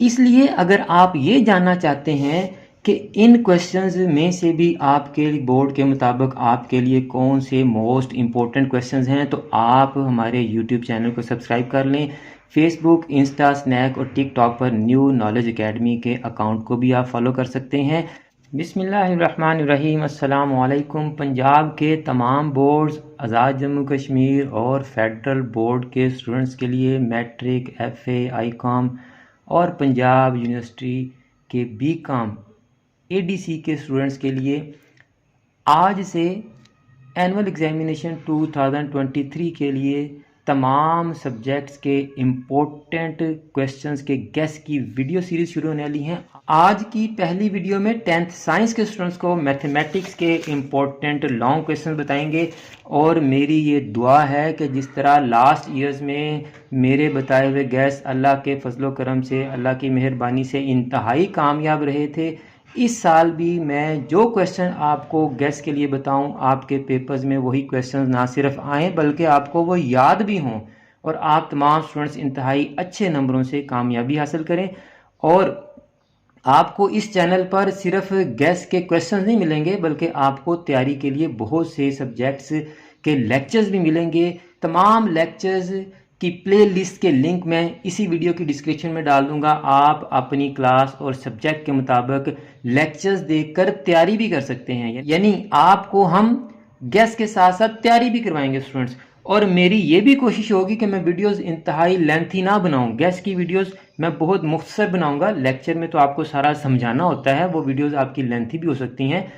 इसलिए अगर आप ये जानना चाहते हैं कि इन क्वेश्चंस में से भी आपके बोर्ड के मुताबिक आपके लिए कौन से मोस्ट इम्पोर्टेंट क्वेश्चंस हैं, तो आप हमारे यूट्यूब चैनल को सब्सक्राइब कर लें। फेसबुक, इंस्टा, स्नैक और टिकटॉक पर न्यू नॉलेज एकेडमी के अकाउंट को भी आप फॉलो कर सकते हैं। बिस्मिल्लाहिर्रहमानिर्रहीम, अस्सलाम वालेकुम। पंजाब के तमाम बोर्ड्स, आज़ाद जम्मू कश्मीर और फेडरल बोर्ड के स्टूडेंट्स के लिए मैट्रिक, एफए, आईकॉम और पंजाब यूनिवर्सिटी के बीकॉम एडीसी के स्टूडेंट्स के लिए आज से एनुअल एग्जामिनेशन 2023 के लिए तमाम सब्जेक्ट्स के इम्पोर्टेंट क्वेश्चंस के गेस की वीडियो सीरीज शुरू होने वाली हैं। आज की पहली वीडियो में 10th साइंस के स्टूडेंट्स को मैथमेटिक्स के इम्पोर्टेंट लॉन्ग क्वेश्चंस बताएंगे और मेरी ये दुआ है कि जिस तरह लास्ट ईयर्स में मेरे बताए हुए गेस अल्लाह के फजलो करम से, अल्लाह की मेहरबानी से इंतहाई कामयाब रहे थे, इस साल भी मैं जो क्वेश्चन आपको गेस के लिए बताऊं आपके पेपर्स में वही क्वेश्चन ना सिर्फ आएँ बल्कि आपको वो याद भी हों और आप तमाम स्टूडेंट्स इंतहाई अच्छे नंबरों से कामयाबी हासिल करें। और आपको इस चैनल पर सिर्फ गेस के क्वेश्चन नहीं मिलेंगे बल्कि आपको तैयारी के लिए बहुत से सब्जेक्ट्स के लेक्चर्स भी मिलेंगे। तमाम लेक्चर्स की प्लेलिस्ट के लिंक मैं इसी वीडियो की डिस्क्रिप्शन में डाल दूंगा। आप अपनी क्लास और सब्जेक्ट के मुताबिक लेक्चर्स देखकर तैयारी भी कर सकते हैं, यानी आपको हम गेस के साथ साथ तैयारी भी करवाएंगे स्टूडेंट्स। और मेरी ये भी कोशिश होगी कि मैं वीडियोस इंतहाई लेंथी ना बनाऊं। गेस की वीडियोस मैं बहुत मुख्तसर बनाऊंगा। लेक्चर में तो आपको सारा समझाना होता है, वो वीडियोस आपकी लेंथी भी हो सकती हैं।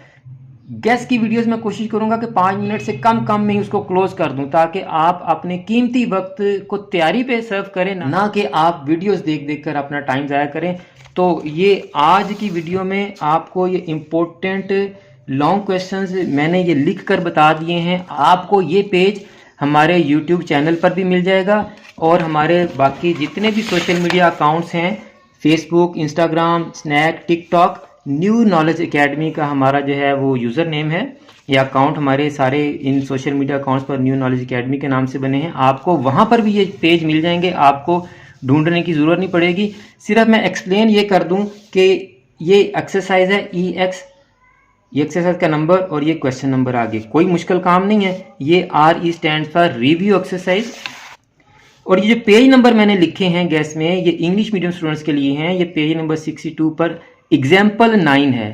गेस की वीडियोस में कोशिश करूंगा कि 5 मिनट से कम में ही उसको क्लोज कर दूं ताकि आप अपने कीमती वक्त को तैयारी पे सर्व करें, ना कि आप वीडियोस देख कर अपना टाइम ज़ाया करें। तो ये आज की वीडियो में आपको ये इम्पोर्टेंट लॉन्ग क्वेश्चंस मैंने ये लिख कर बता दिए हैं। आपको ये पेज हमारे यूट्यूब चैनल पर भी मिल जाएगा और हमारे बाकी जितने भी सोशल मीडिया अकाउंट्स हैं, Facebook, Instagram, Snack, TikTok, New Knowledge Academy का हमारा जो है वो यूज़र नेम है। ये अकाउंट हमारे सारे इन सोशल मीडिया अकाउंट्स पर न्यू नॉलेज एकेडमी के नाम से बने हैं। आपको वहाँ पर भी ये पेज मिल जाएंगे, आपको ढूंढने की ज़रूरत नहीं पड़ेगी। सिर्फ मैं एक्सप्लेन ये कर दूं कि ये एक्सरसाइज है EX, ये एक्सरसाइज का नंबर और ये क्वेश्चन नंबर आगे, कोई मुश्किल काम नहीं है। ये RE stand for review exercise. और ये जो पेज नंबर मैंने लिखे हैं गैस में, ये इंग्लिश मीडियम स्टूडेंट्स के लिए हैं। ये पेज नंबर 62 पर एग्जाम्पल 9 है।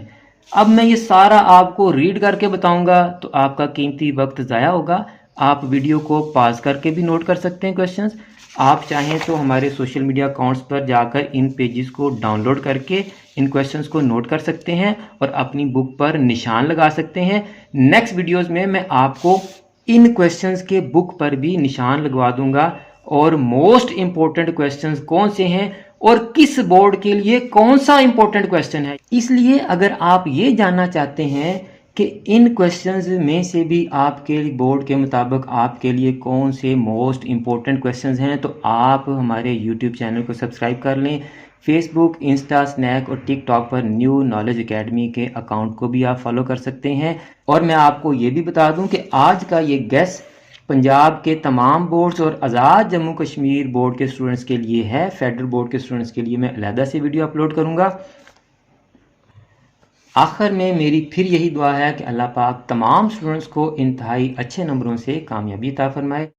अब मैं ये सारा आपको रीड करके बताऊंगा तो आपका कीमती वक्त ज़ाया होगा। आप वीडियो को पॉज करके भी नोट कर सकते हैं क्वेश्चंस। आप चाहें तो हमारे सोशल मीडिया अकाउंट्स पर जाकर इन पेजेस को डाउनलोड करके इन क्वेश्चंस को नोट कर सकते हैं और अपनी बुक पर निशान लगा सकते हैं। नेक्स्ट वीडियोस में मैं आपको इन क्वेश्चंस के बुक पर भी निशान लगवा दूंगा और मोस्ट इंपॉर्टेंट क्वेश्चंस कौन से हैं और किस बोर्ड के लिए कौन सा इंपॉर्टेंट क्वेश्चन है। इसलिए अगर आप ये जानना चाहते हैं कि इन क्वेश्चंस में से भी आपके बोर्ड के मुताबिक आपके लिए कौन से मोस्ट इंपॉर्टेंट क्वेश्चंस हैं, तो आप हमारे यूट्यूब चैनल को सब्सक्राइब कर लें। फेसबुक, इंस्टा, स्नैक और टिकटॉक पर न्यू नॉलेज एकेडमी के अकाउंट को भी आप फॉलो कर सकते हैं। और मैं आपको ये भी बता दूं कि आज का ये गेस पंजाब के तमाम बोर्ड्स और आज़ाद जम्मू कश्मीर बोर्ड के स्टूडेंट्स के लिए है। फेडरल बोर्ड के स्टूडेंट्स के लिए मैं अलहदा से वीडियो अपलोड करूंगा। आखिर में मेरी फिर यही दुआ है कि अल्लाह पाक तमाम स्टूडेंट्स को इंतहाई अच्छे नंबरों से कामयाबी अता फरमाए।